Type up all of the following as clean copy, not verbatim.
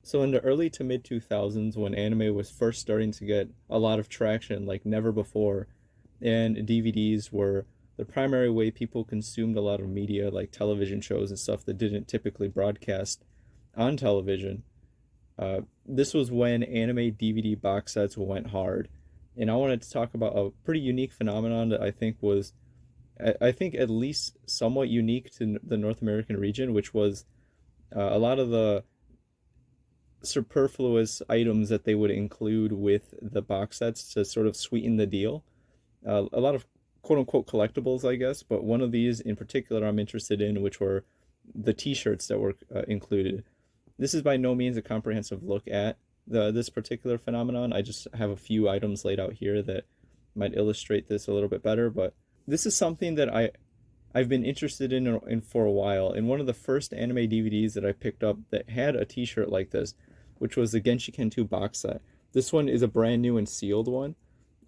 So in the early to mid 2000s, when anime was first starting to get a lot of traction like never before, and DVDs were the primary way people consumed a lot of media, like television shows and stuff that didn't typically broadcast on television, this was when anime DVD box sets went hard. And I wanted to talk about a pretty unique phenomenon that I think was, I think at least somewhat unique to the North American region, which was a lot of the superfluous items that they would include with the box sets to sort of sweeten the deal. A lot of quote unquote collectibles, I guess, but one of these in particular I'm interested in, which were the T-shirts that were included. This is by no means a comprehensive look at this particular phenomenon. I just have a few items laid out here that might illustrate this a little bit better, but this is something that I've been interested in for a while. And one of the first anime DVDs that I picked up that had a T-shirt like this, which was the Genshiken 2 box set. This one is a brand new and sealed one.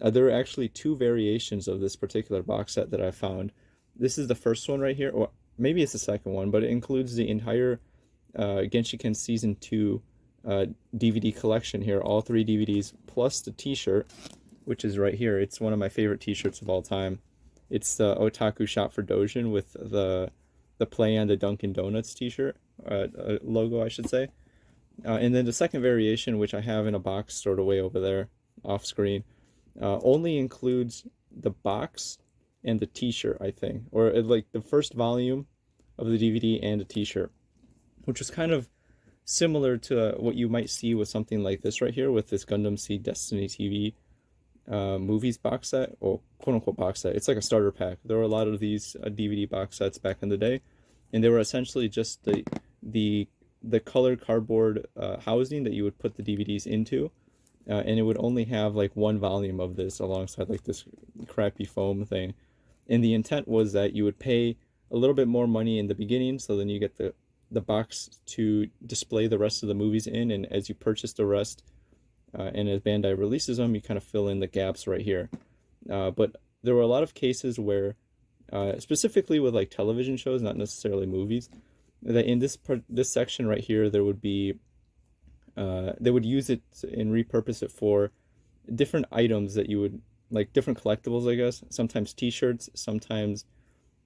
There are actually two variations of this particular box set that I found. This is the first one right here, or maybe it's the second one, but it includes the entire Genshiken Season 2 DVD collection here, all three DVDs, plus the T-shirt, which is right here. It's one of my favorite T-shirts of all time. It's the Otaku Shop for Dojin with the play on the Dunkin' Donuts T-shirt logo, I should say. And then the second variation, which I have in a box stored away over there off screen, only includes the box and the T-shirt, I think, or like the first volume of the DVD and a T-shirt, which was kind of similar to what you might see with something like this right here with this Gundam Seed Destiny TV movies box set, or quote unquote box set. It's like a starter pack. There were a lot of these DVD box sets back in the day, and they were essentially just the colored cardboard housing that you would put the DVDs into, and it would only have like one volume of this alongside like this crappy foam thing. And the intent was that you would pay a little bit more money in the beginning, so then you get the box to display the rest of the movies in, and as you purchase the rest, and as Bandai releases them, you kind of fill in the gaps right here. But there were a lot of cases where, specifically with like television shows, not necessarily movies, that in this section right here, there would be, they would use it and repurpose it for different items that you would, like different collectibles, I guess. Sometimes T-shirts, sometimes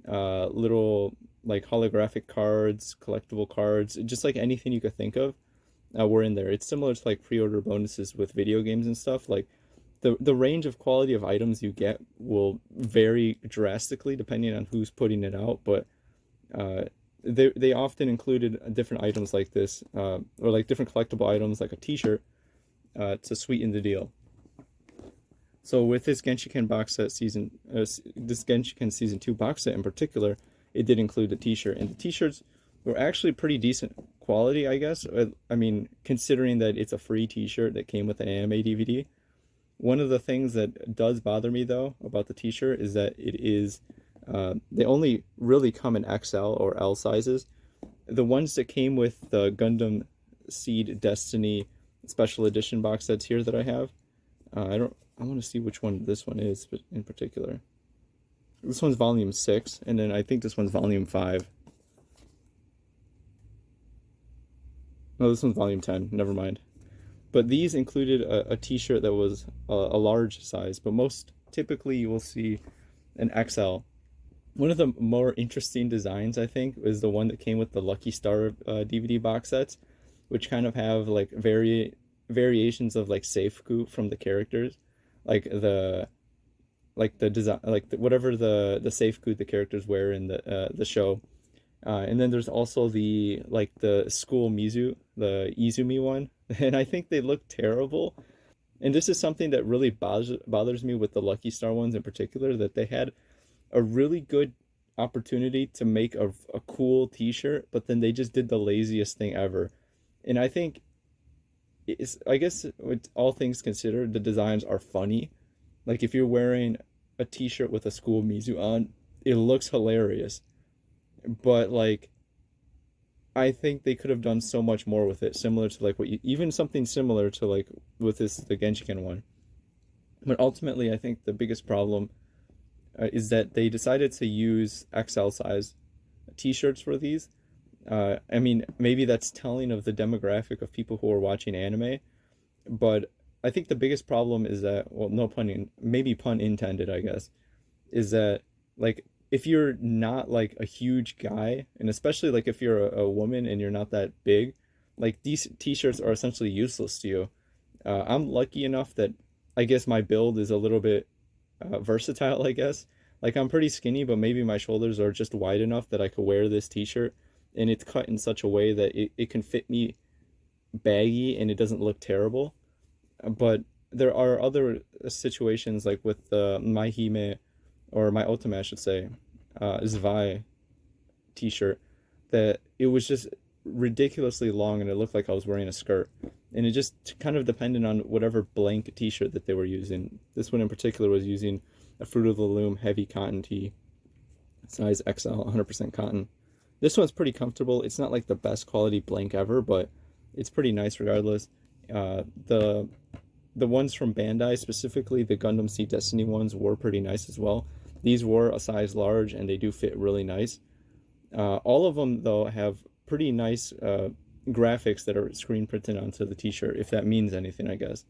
little like holographic cards, collectible cards, just like anything you could think of were in there. It's similar to like pre-order bonuses with video games and stuff. Like the range of quality of items you get will vary drastically depending on who's putting it out, but they often included different items like this, or like different collectible items like a T-shirt, to sweeten the deal. So with this Genshiken box set this Genshiken Season 2 box set in particular, it did include the T-shirt, and the T-shirts were actually pretty decent quality, I guess. I mean, considering that it's a free T-shirt that came with an anime DVD. One of the things that does bother me though about the T-shirt is that it is, they only really come in XL or L sizes. The ones that came with the Gundam Seed Destiny Special Edition box sets here that I have, I want to see which one this one is in particular. This one's volume 6, and then I think this one's volume 5. No, this one's volume 10, never mind. But these included a T-shirt that was a large size, but most typically you will see an XL. One of the more interesting designs, I think, is the one that came with the Lucky Star DVD box sets, which kind of have like variations of like Seifuku from the characters, like the design, like whatever the Seifuku the characters wear in the show. And then there's also the school Mizu, the Izumi one, and I think they look terrible. And this is something that really bothers me with the Lucky Star ones in particular, that they had a really good opportunity to make a cool T-shirt, but then they just did the laziest thing ever. And I think I guess with all things considered, the designs are funny. Like if you're wearing a T-shirt with a school Mizu on, it looks hilarious. But like, I think they could have done so much more with it, similar to like even something similar to like with the Genshiken one. But ultimately, I think the biggest problem is that they decided to use XL size T-shirts for these, I mean, maybe that's telling of the demographic of people who are watching anime, but I think the biggest problem is that, well, no pun in, maybe pun intended, I guess, is that like if you're not like a huge guy, and especially like if you're a woman and you're not that big, like these t-shirts are essentially useless to you. I'm lucky enough that I guess my build is a little bit versatile, I guess. Like I'm pretty skinny, but maybe my shoulders are just wide enough that I could wear this t-shirt and it's cut in such a way that it can fit me baggy and it doesn't look terrible. But there are other situations like with the My Hime, or My Otome, I should say, Zwei t-shirt, that it was just ridiculously long and it looked like I was wearing a skirt. And it just kind of depended on whatever blank t-shirt that they were using. This one in particular was using a Fruit of the Loom heavy cotton tee, size XL, 100% cotton. This one's pretty comfortable. It's not like the best quality blank ever, but it's pretty nice regardless. The ones from Bandai, specifically the Gundam Seed Destiny ones, were pretty nice as well. These were a size large and they do fit really nice. All of them though have pretty nice graphics that are screen printed onto the t-shirt, if that means anything, I guess.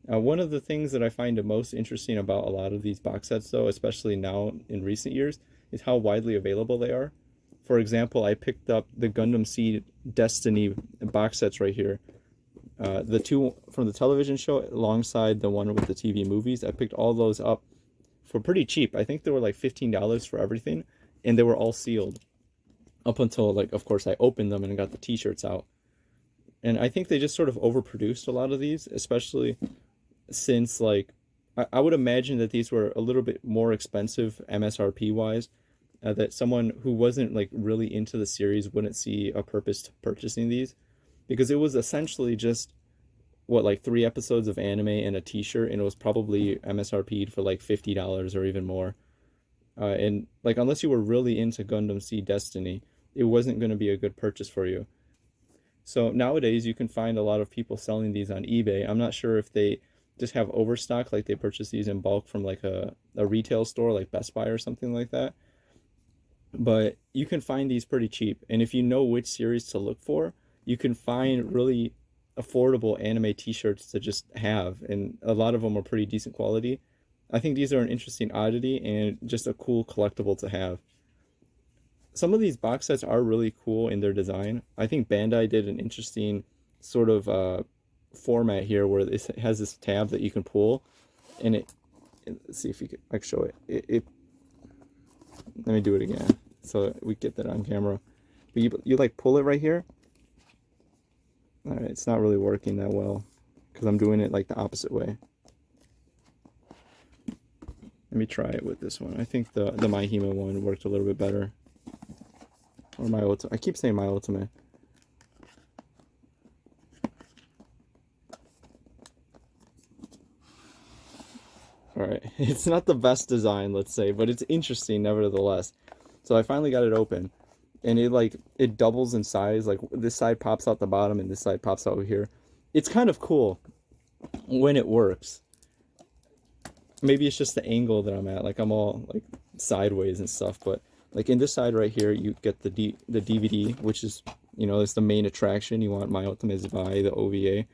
One of the things that I find the most interesting about a lot of these box sets though, especially now in recent years, is how widely available they are. For example, I picked up the Gundam Seed Destiny box sets right here. The two from the television show alongside the one with the TV movies. I picked all those up for pretty cheap. I think they were like $15 for everything, and they were all sealed. Up until, like, of course, I opened them and got the t-shirts out. And I think they just sort of overproduced a lot of these, especially since, like, I would imagine that these were a little bit more expensive MSRP wise. That someone who wasn't like really into the series wouldn't see a purpose to purchasing these, because it was essentially just what, like 3 episodes of anime and a t-shirt, and it was probably MSRP'd for like $50 or even more. And like unless you were really into Gundam Seed Destiny, it wasn't going to be a good purchase for you. So nowadays you can find a lot of people selling these on eBay. I'm not sure if they just have overstock, like they purchase these in bulk from like a retail store like Best Buy or something like that. But you can find these pretty cheap. And if you know which series to look for, you can find really affordable anime t-shirts to just have. And a lot of them are pretty decent quality. I think these are an interesting oddity and just a cool collectible to have. Some of these box sets are really cool in their design. I think Bandai did an interesting sort of format here where it has this tab that you can pull. And let's see if I can show it. Let me do it again so we get that on camera. But you like pull it right here. All right, it's not really working that well because I'm doing it like the opposite way. Let me try it with this one. I think the My Hime one worked a little bit better. Or My Ultimate. I keep saying My Ultimate. Alright, it's not the best design, let's say, but it's interesting nevertheless. So I finally got it open, and it doubles in size. Like this side pops out the bottom and this side pops out over here. It's kind of cool when it works. Maybe it's just the angle that I'm at, like I'm all like sideways and stuff, but like in this side right here, you get the DVD, which is, it's the main attraction. You want My Ultimate Zwei, the OVA.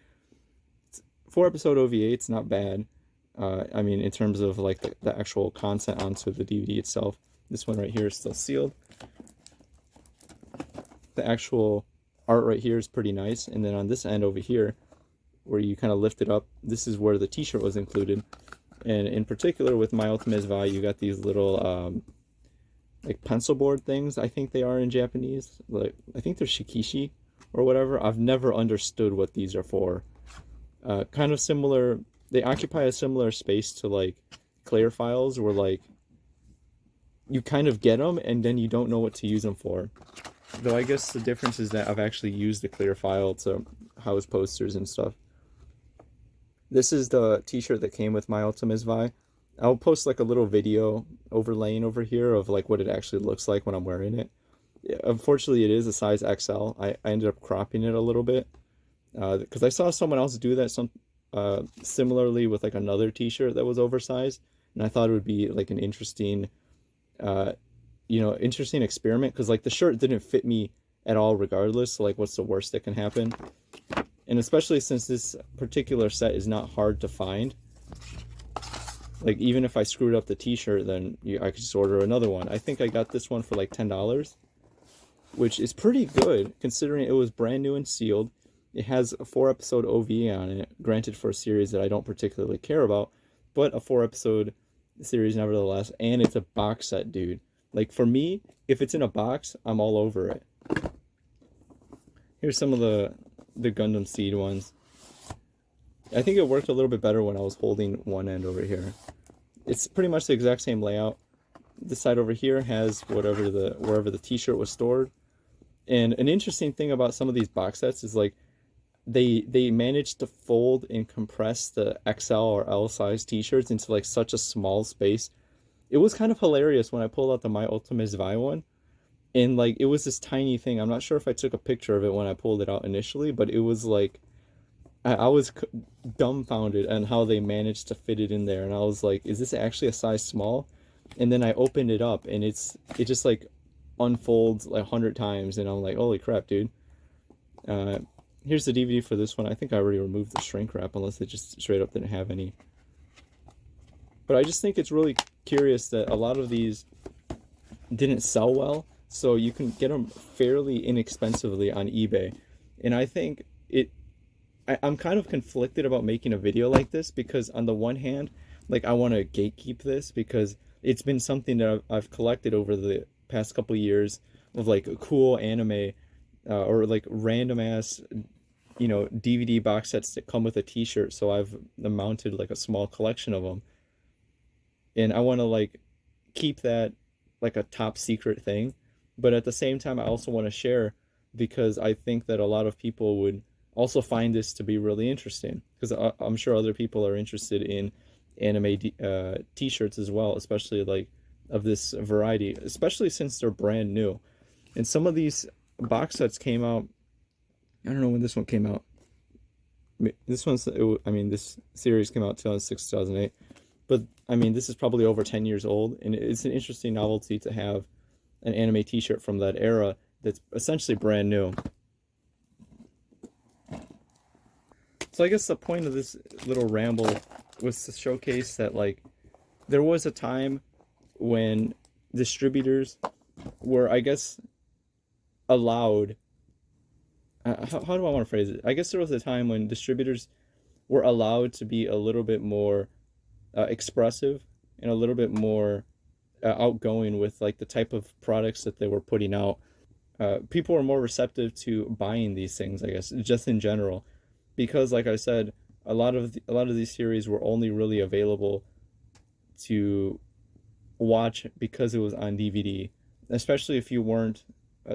It's 4-episode OVA, it's not bad. I mean, in terms of like the actual content onto the DVD itself. This one right here is still sealed. The actual art right here is pretty nice. And then on this end over here, where you kind of lift it up, this is where the t-shirt was included. And in particular with My Ultimate Zwei, you got these little like pencil board things, I think they are in Japanese. Like I think they're shikishi or whatever. I've never understood what these are for. Kind of similar, they occupy a similar space to like clear files, where like you kind of get them and then you don't know what to use them for. Though I guess the difference is that I've actually used the clear file to house posters and stuff. This is the t-shirt that came with My Ultimate Zwei. I'll post like a little video overlaying over here of like what it actually looks like when I'm wearing it. Unfortunately, it is a size XL. I ended up cropping it a little bit because I saw someone else do that similarly with like another t-shirt that was oversized, and I thought it would be like an interesting interesting experiment, because like the shirt didn't fit me at all regardless. So, like, what's the worst that can happen? And especially since this particular set is not hard to find, like, even if I screwed up the t-shirt, then I could just order another one. I think I got this one for like $10, which is pretty good considering it was brand new and sealed. It has a 4-episode OVA on it, granted for a series that I don't particularly care about, but a 4-episode series nevertheless, and it's a box set, dude. Like, for me, if it's in a box, I'm all over it. Here's some of the Gundam Seed ones. I think it worked a little bit better when I was holding one end over here. It's pretty much the exact same layout. This side over here has wherever the t-shirt was stored. And an interesting thing about some of these box sets is, like, they managed to fold and compress the XL or L size t-shirts into like such a small space. It was kind of hilarious when I pulled out the My Ultimate Zwei one, and like it was this tiny thing. I'm not sure if I took a picture of it when I pulled it out initially, but it was like I was dumbfounded on how they managed to fit it in there, and I was like, is this actually a size small? And then I opened it up, and it just like unfolds like 100 times, and I'm like, holy crap, dude. Here's the DVD for this one. I think I already removed the shrink wrap, unless it just straight up didn't have any. But I just think it's really curious that a lot of these didn't sell well, so you can get them fairly inexpensively on eBay. And I think I'm kind of conflicted about making a video like this, because on the one hand, like, I want to gatekeep this because it's been something that I've collected over the past couple years of like cool anime or like random ass, you know, DVD box sets that come with a t-shirt. So I've mounted like a small collection of them, and I want to like keep that like a top secret thing, but at the same time I also want to share, because I think that a lot of people would also find this to be really interesting, because I'm sure other people are interested in anime t-shirts as well, especially like of this variety, especially since they're brand new. And some of these box sets came out, I don't know when this one came out. This series came out 2006, 2008. But I mean, this is probably over 10 years old, and it's an interesting novelty to have an anime t-shirt from that era that's essentially brand new. So I guess the point of this little ramble was to showcase that, like, there was a time when distributors were, I guess, allowed, how do I want to phrase it? I guess there was a time when distributors were allowed to be a little bit more expressive and a little bit more outgoing with like the type of products that they were putting out. People were more receptive to buying these things, I guess, just in general, because, like I said, a lot of these series were only really available to watch because it was on DVD, especially if you weren't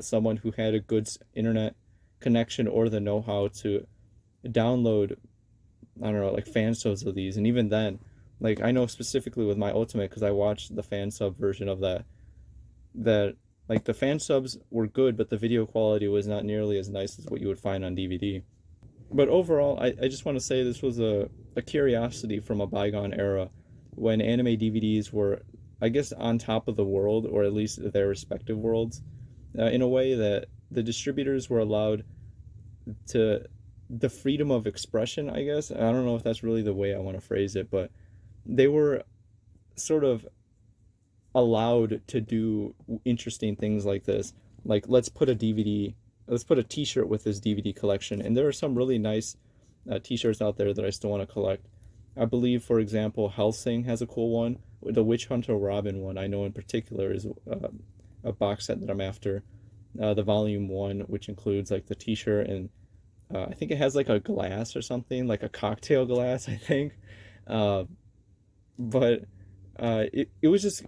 someone who had a good internet connection or the know-how to download, I don't know, like fan subs of these. And even then, like, I know specifically with My Ultimate, because I watched the fan sub version of that like the fan subs were good, but the video quality was not nearly as nice as what you would find on DVD. But overall, I just want to say this was a curiosity from a bygone era when anime DVDs were, I guess, on top of the world, or at least their respective worlds, in a way that the distributors were allowed to the freedom of expression, I guess. I don't know if that's really the way I want to phrase it, but they were sort of allowed to do interesting things like this. Like, let's put a t-shirt with this DVD collection. And there are some really nice t-shirts out there that I still want to collect. I believe, for example, Hellsing has a cool one. The Witch Hunter Robin one, I know in particular, is a box set that I'm after. The volume 1, which includes like the t-shirt, and I think it has like a glass or something, like a cocktail glass, I think. But it was just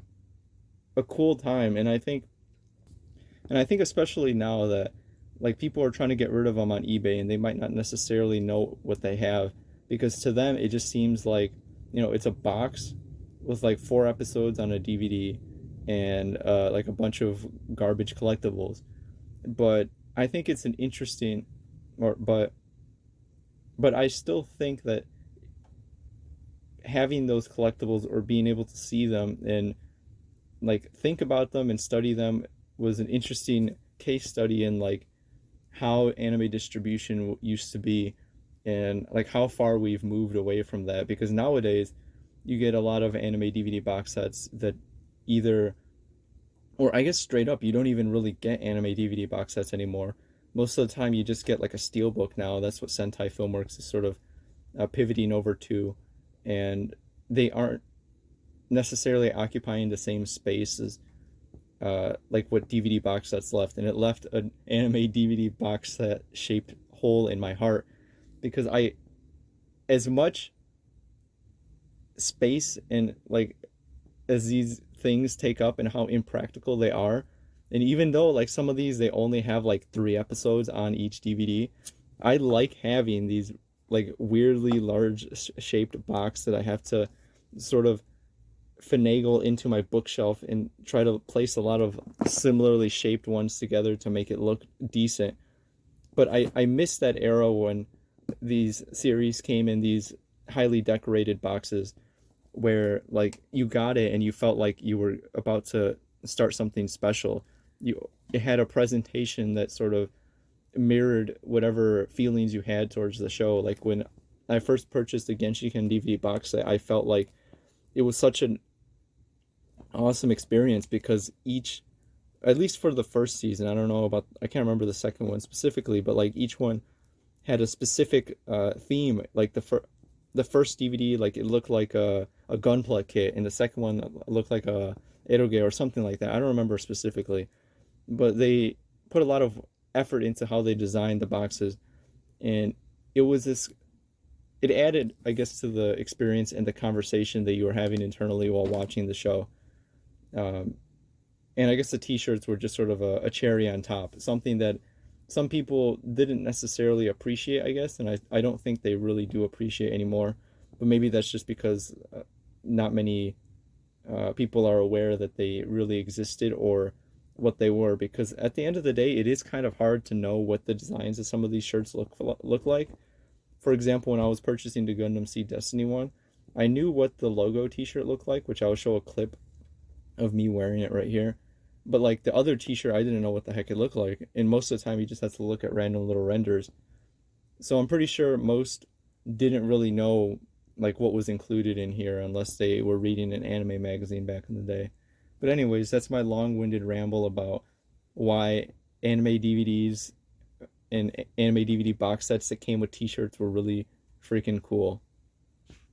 a cool time, and I think especially now that, like, people are trying to get rid of them on eBay, and they might not necessarily know what they have, because to them it just seems like, you know, it's a box with like 4 episodes on a DVD and like a bunch of garbage collectibles. But I think it's an interesting, but I still think that having those collectibles, or being able to see them and like think about them and study them, was an interesting case study in like how anime distribution used to be, and like how far we've moved away from that, because nowadays you get a lot of anime DVD box sets that either, or I guess straight up, you don't even really get anime DVD box sets anymore. Most of the time, you just get like a steelbook now. That's what Sentai Filmworks is sort of pivoting over to, and they aren't necessarily occupying the same space as like what DVD box sets left, and it left an anime DVD box set shaped hole in my heart because as much space and like as these things take up and how impractical they are. And even though like some of these they only have like 3 episodes on each DVD, I like having these like weirdly large shaped box that I have to sort of finagle into my bookshelf and try to place a lot of similarly shaped ones together to make it look decent. But I miss that era when these series came in these highly decorated boxes where like you got it and you felt like you were about to start something special. You It had a presentation that sort of mirrored whatever feelings you had towards the show. Like when I first purchased the Genshiken DVD box set, I felt like it was such an awesome experience because each, at least for the first season, I don't know about, I can't remember the second one specifically, but like each one had a specific theme. Like the first DVD, like it looked like a gunpla kit, and the second one looked like a eroge or something like that. I don't remember specifically, but they put a lot of effort into how they designed the boxes, and it was this. It added, I guess, to the experience and the conversation that you were having internally while watching the show. Um, and I guess the T-shirts were just sort of a cherry on top, something that some people didn't necessarily appreciate, I guess, and I don't think they really do appreciate anymore. But maybe that's just because not many people are aware that they really existed or what they were. Because at the end of the day, it is kind of hard to know what the designs of some of these shirts look like. For example, when I was purchasing the Gundam Seed Destiny one, I knew what the logo T-shirt looked like, which I will show a clip of me wearing it right here. But like the other T-shirt, I didn't know what the heck it looked like, and most of the time you just have to look at random little renders. So I'm pretty sure most didn't really know like what was included in here unless they were reading an anime magazine back in the day. But anyways, that's my long-winded ramble about why anime DVDs and anime DVD box sets that came with T-shirts were really freaking cool.